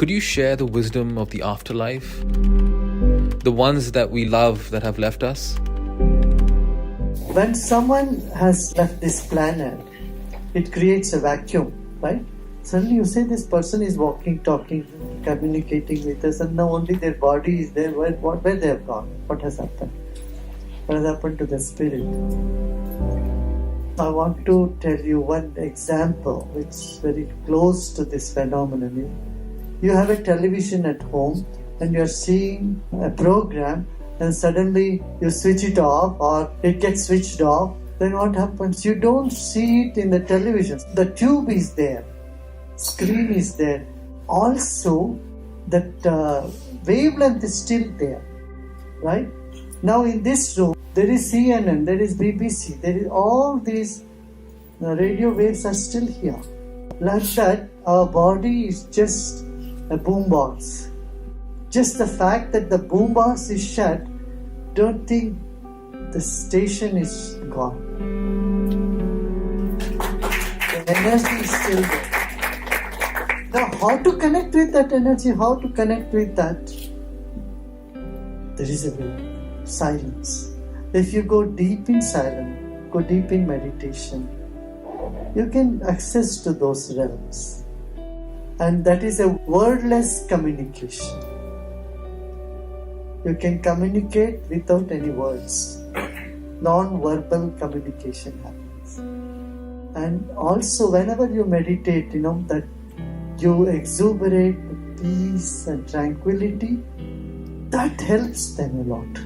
Could you share the wisdom of the afterlife? The ones that we love that have left us? When someone has left this planet, it creates a vacuum, right? Suddenly you say this person is walking, talking, communicating with us, and now only their body is there. Where they have gone? What has happened? What has happened to the spirit? I want to tell you one example which is very close to this phenomenon. You have a television at home and you are seeing a program, and suddenly you switch it off or it gets switched off. Then what happens? You don't see it in the television. The tube is there, screen is there. Also, that wavelength is still there, right? Now in this room, there is CNN, there is BBC, there is all these radio waves are still here. Like that, our body is just a boombox. Just the fact that the boombox is shut, don't think the station is gone. The energy is still there. Now, how to connect with that energy? How to connect with that? There is a way. Silence. If you go deep in silence, go deep in meditation, you can access to those realms. And that is a wordless communication. You can communicate without any words. Non-verbal communication happens. And also whenever you meditate, that you exuberate peace and tranquility, that helps them a lot.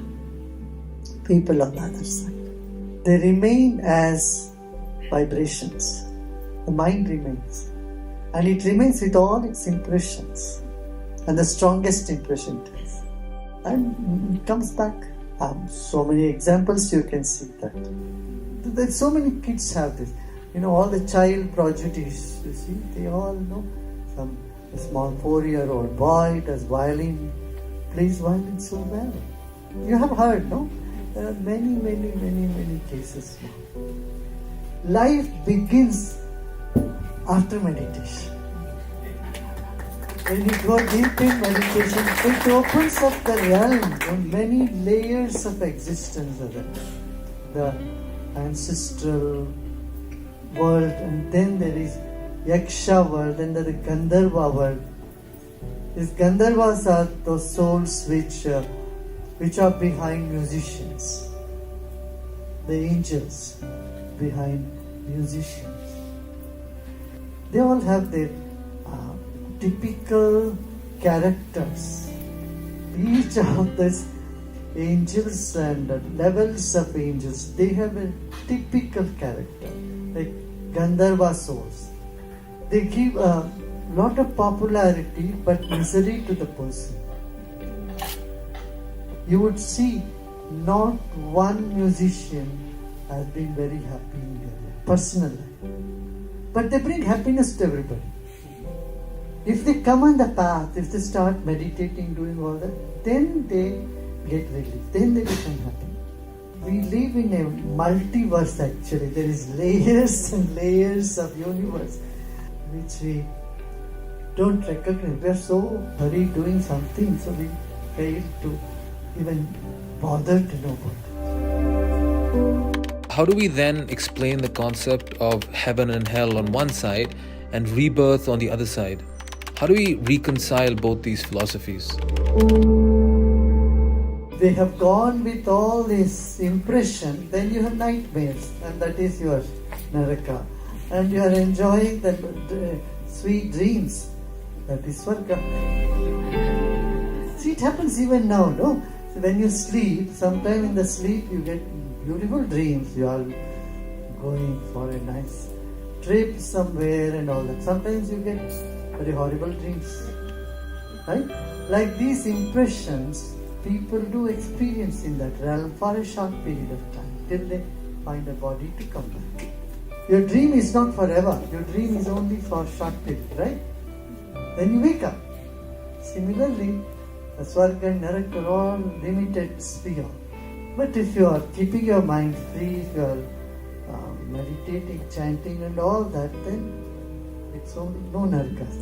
People on the other side. They remain as vibrations. The mind remains. And it remains with all its impressions. And the strongest impression it has. And it comes back. So many examples you can see that. There's so many kids have this. All the child prodigies, you see, they all know. A small 4-year-old boy does violin, plays violin so well. You have heard, no? There are many cases now. Life begins after meditation. When you go deep in meditation, it opens up the realm. Many layers of existence are there. The ancestral world, and then there is Yaksha world, and there is Gandharva world. These Gandharvas are those souls which are behind musicians, the angels behind musicians. They all have their typical characters. Each of these angels and levels of angels, they have a typical character, like Gandharva souls. They give a lot of popularity but misery to the person. You would see not one musician has been very happy in their life, personal life. But they bring happiness to everybody. If they come on the path, if they start meditating, doing all that, then they get relief, then they become happy. We live in a multiverse actually. There is layers and layers of universe which we don't recognize. We are so hurried doing something, so we fail to even bother to know about it. How do we then explain the concept of heaven and hell on one side and rebirth on the other side? How do we reconcile both these philosophies? They have gone with all this impression, then you have nightmares, and that is your naraka. And you are enjoying the sweet dreams, that is Swarga. See, it happens even now, no? So when you sleep, sometime in the sleep you get beautiful dreams. You are going for a nice trip somewhere and all that. Sometimes you get very horrible dreams, right? Like these impressions, people do experience in that realm for a short period of time, till they find a body to come back. Your dream is not forever. Your dream is only for a short period, right? Then you wake up. Similarly, the Swarga and Naraka are all limited sphere. But if you are keeping your mind free, if you are meditating, chanting and all that, then it's only no Narakas.